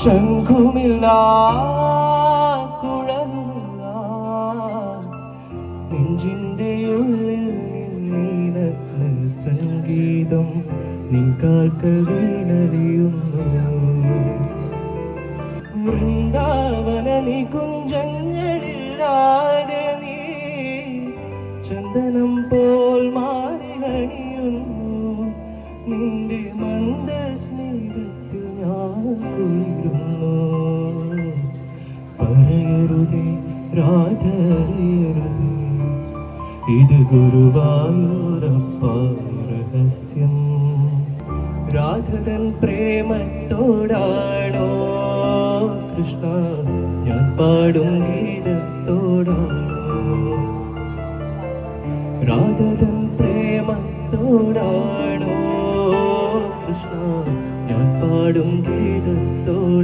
ശംഖുമില്ല കുഴലുമില്ല നെഞ്ചിൻ്റെ ഉള്ളിൽ നിന്നീനഗ്ന സംഗീതം നിൻ കാൽക്കൽ വീണറിയുന്നു. വൃന്ദാവന നികുഞ്ചങ്ങളില്ലാതെ നീ ചന്ദനം പോൽ മാറിലണിയുന്നു. നിന്റെ മന്ദസ്നേഹത്തിൽ ഞാൻ കുളിരുന്നു. പറയരുതേ രാധറിയരുതേ, ഇത് ഗുരുവായൂരപ്പ രഹസ്യം. രാധതൻ പ്രേമത്തോടാണോ കൃഷ്ണ ഞാൻ പാടും ഗീതത്തോടാണോ? രാധതൻ പ്രേമത്തോടാണോ കൃഷ്ണ ഞാൻ പാടും ഗീതത്തോടാണോ?